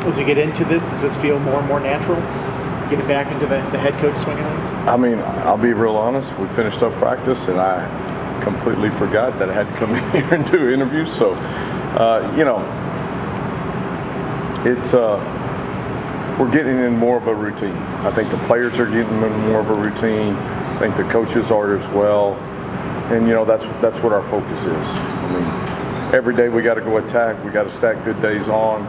As you get into this, does this feel more and more natural? Getting back into the head coach swing of things? I mean, I'll be real honest. We finished up practice, and I completely forgot that I had to come in here and do interviews. So, it's we're getting in more of a routine. I think the players are getting in more of a routine. I think the coaches are as well. And that's what our focus is. I mean, every day we got to go attack. We got to stack good days on.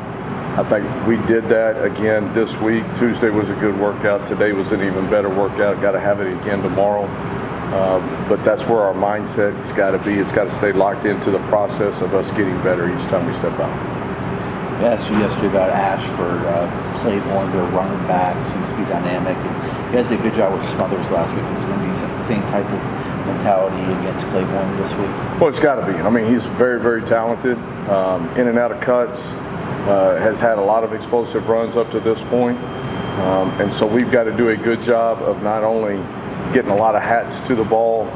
I think we did that again this week. Tuesday was a good workout. Today was an even better workout. Got to have it again tomorrow. But that's where our mindset's got to be. It's got to stay locked into the process of us getting better each time we step out. I asked you yesterday about Ashford, Claiborne, their running back, seems to be dynamic. And you guys did a good job with Smothers last week. Is it going to be the same type of mentality against Claiborne this week? Well, it's got to be. I mean, he's very, very talented, in and out of cuts, has had a lot of explosive runs up to this point. And so we've got to do a good job of not only getting a lot of hats to the ball,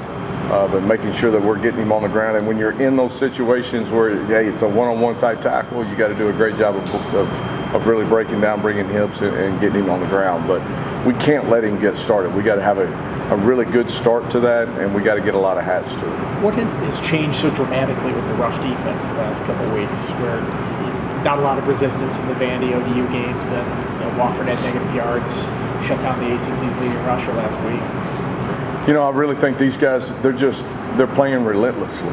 but making sure that we're getting him on the ground. And when you're in those situations where, hey, it's a one-on-one type tackle, you got to do a great job of really breaking down, bringing hips, and getting him on the ground. But we can't let him get started. We got to have a really good start to that, and we got to get a lot of hats to it. What has changed so dramatically with the rush defense the last couple of weeks, where not a lot of resistance in the Vandy ODU games, then Wofford had negative yards, shut down the ACC's leading rusher last week? I really think these guys, they're playing relentlessly.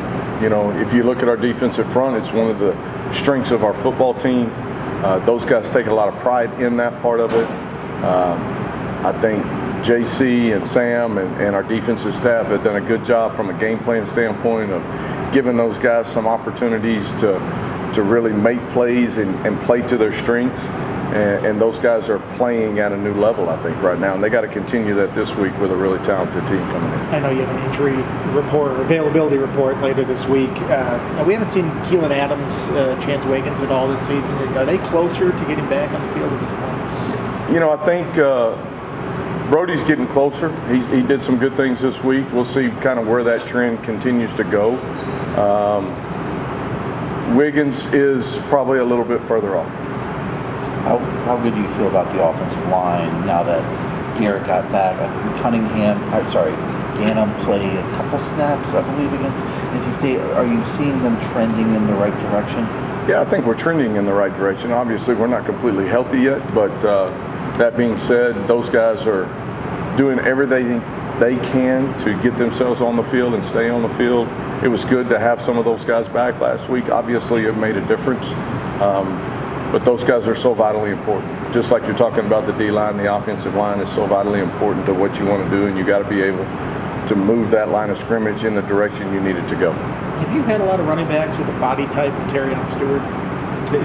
If you look at our defensive front, it's one of the strengths of our football team. Those guys take a lot of pride in that part of it. I think JC and Sam and our defensive staff have done a good job from a game plan standpoint of giving those guys some opportunities to really make plays and play to their strengths. And those guys are playing at a new level, I think, right now. And they got to continue that this week with a really talented team coming in. I know you have an injury report, or availability report later this week. We haven't seen Keelan Adams, Chance Wiggins at all this season. Are they closer to getting back on the field at this point? I think Brody's getting closer. He did some good things this week. We'll see kind of where that trend continues to go. Wiggins is probably a little bit further off. How good do you feel about the offensive line now that Garrett got back? I think Ganem played a couple snaps, I believe, against NC State. Are you seeing them trending in the right direction? Yeah, I think we're trending in the right direction. Obviously, we're not completely healthy yet, but that being said, those guys are doing everything they can to get themselves on the field and stay on the field. It was good to have some of those guys back last week. Obviously, it made a difference. But those guys are so vitally important. Just like you're talking about the D-line, the offensive line is so vitally important to what you want to do, and you got to be able to move that line of scrimmage in the direction you need it to go. Have you had a lot of running backs with a body type of Terrion Stewart?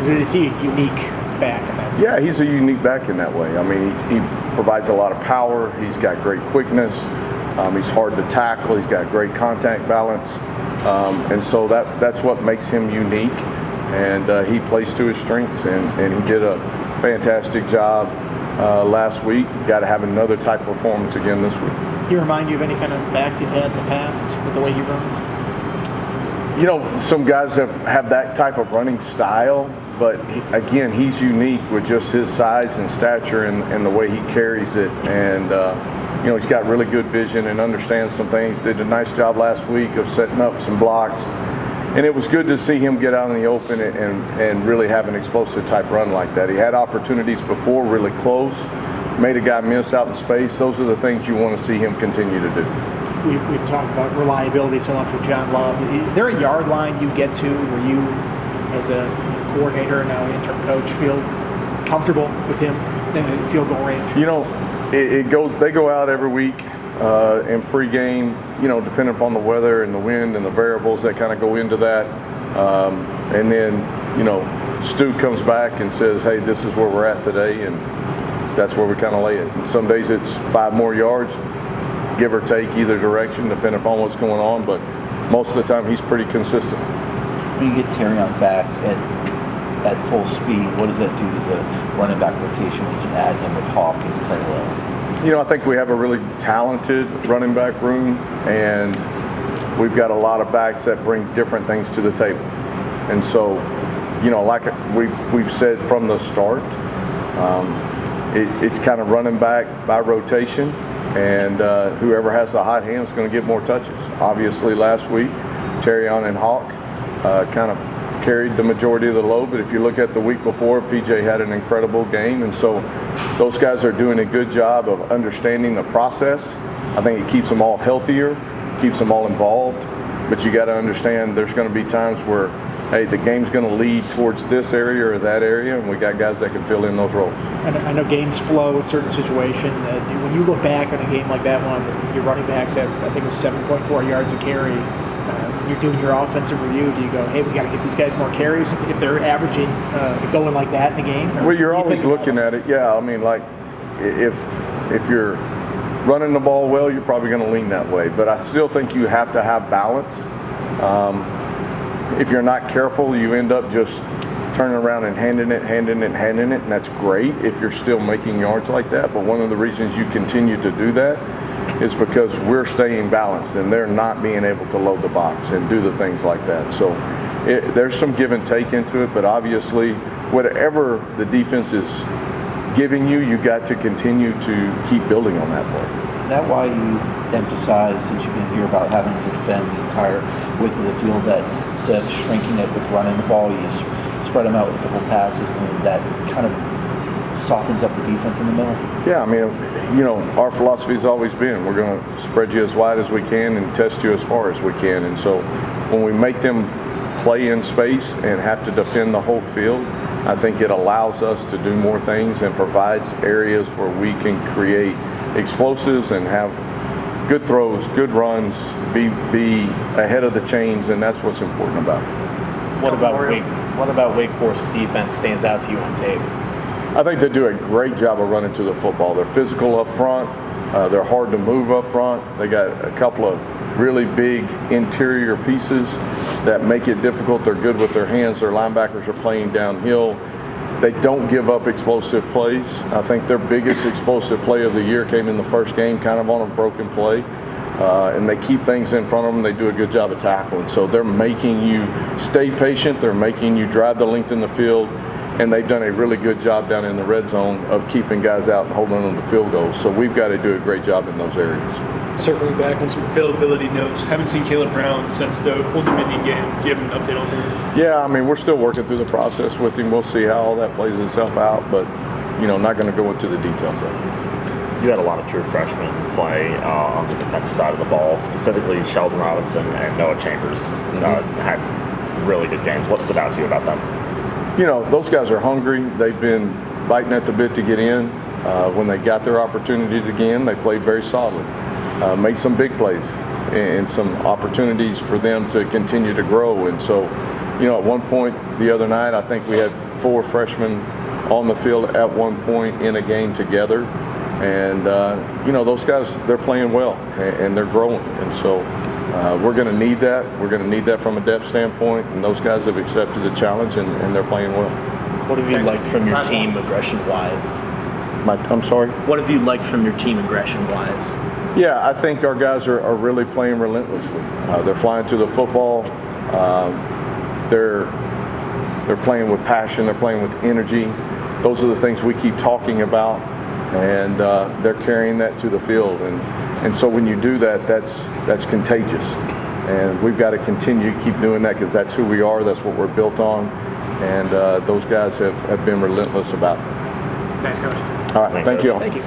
Is he a unique back in that sense? Yeah, he's a unique back in that way. I mean, he provides a lot of power. He's got great quickness. He's hard to tackle. He's got great contact balance. And so that's what makes him unique. And he plays to his strengths, and he did a fantastic job last week. Got to have another type of performance again this week. He remind you of any kind of backs you've had in the past with the way he runs? Some guys have that type of running style, but again, he's unique with just his size and stature and the way he carries it. And he's got really good vision and understands some things. Did a nice job last week of setting up some blocks. And it was good to see him get out in the open and really have an explosive type run like that. He had opportunities before, really close, made a guy miss out in space. Those are the things you want to see him continue to do. We've talked about reliability so much with John Love. Is there a yard line you get to where you, as a coordinator and now interim coach, feel comfortable with him in field goal range? They go out every week. In pregame, depending upon the weather and the wind and the variables that kind of go into that. And then, Stu comes back and says, hey, this is where we're at today, and that's where we kind of lay it. And some days it's 5 more yards, give or take either direction, depending upon what's going on, but most of the time he's pretty consistent. When you get Terrion back at full speed, what does that do to the running back rotation? You can add him with Hawk and Carlo. I think we have a really talented running back room, and we've got a lot of backs that bring different things to the table. And so, like we've said from the start, It's kind of running back by rotation, and whoever has the hot hand is going to get more touches. Obviously, last week, Terrion and Hawk kind of carried the majority of the load, but if you look at the week before, PJ had an incredible game, and so those guys are doing a good job of understanding the process. I think it keeps them all healthier, keeps them all involved, but you got to understand there's going to be times where, hey, the game's going to lead towards this area or that area, and we got guys that can fill in those roles. I know games flow in certain situations. When you look back on a game like that one, your running backs had, I think it was 7.4 yards a carry. When you're doing your offensive review, do you go, hey, we got to get these guys more carries if they're averaging going like that in a game? Well, you're always looking at it. Yeah, I mean, like if you're running the ball well, you're probably going to lean that way. But I still think you have to have balance. If you're not careful, you end up just turning around and handing it, and that's great if you're still making yards like that. But one of the reasons you continue to do that is because we're staying balanced and they're not being able to load the box and do the things like that. So there's some give and take into it, but obviously whatever the defense is giving you, you got to continue to keep building on that play. Is that why you emphasize, since you've been here, about having to defend the entire width of the field, that instead of shrinking it with running the ball, you spread them out with a couple passes, and that kind of softens up the defense in the middle? Yeah, I mean, you know, our philosophy has always been we're going to spread you as wide as we can and test you as far as we can. And so when we make them play in space and have to defend the whole field, I think it allows us to do more things and provides areas where we can create explosives and have good throws, good runs, be ahead of the chains, and that's what's important about it. What about Wake Forest defense stands out to you on tape? I think they do a great job of running to the football. They're physical up front. They're hard to move up front. They got a couple of really big interior pieces that make it difficult. They're good with their hands. Their linebackers are playing downhill. They don't give up explosive plays. I think their biggest explosive play of the year came in the first game, kind of on a broken play. And they keep things in front of them. They do a good job of tackling. So they're making you stay patient. They're making you drive the length in the field. And they've done a really good job down in the red zone of keeping guys out and holding them to field goals. So we've got to do a great job in those areas. Circling back on some availability notes, haven't seen Caleb Brown since the Old Dominion game. Do you have an update on him? Yeah, I mean, we're still working through the process with him. We'll see how all that plays itself out, but, you know, not going to go into the details of it. You had a lot of true freshmen play on the defensive side of the ball, specifically Sheldon Robinson and Noah Chambers had really good games. What stood out to you about them? You know, those guys are hungry. They've been biting at the bit to get in. When they got their opportunity to get in, they played very solid. Made some big plays and some opportunities for them to continue to grow. And so, you know, at one point the other night, I think we had 4 freshmen on the field at one point in a game together. And, you know, those guys, they're playing well and they're growing. And so we're going to need that. We're going to need that from a depth standpoint. And those guys have accepted the challenge and they're playing well. What have you liked from your team aggression-wise? I'm sorry? What have you liked from your team aggression-wise? Yeah, I think our guys are really playing relentlessly. They're flying to the football. They're playing with passion. They're playing with energy. Those are the things we keep talking about, and they're carrying that to the field. And so when you do that, that's contagious. And we've got to continue to keep doing that because that's who we are. That's what we're built on. And those guys have been relentless about it. Thanks, Coach. All right, thank you all. Thank you.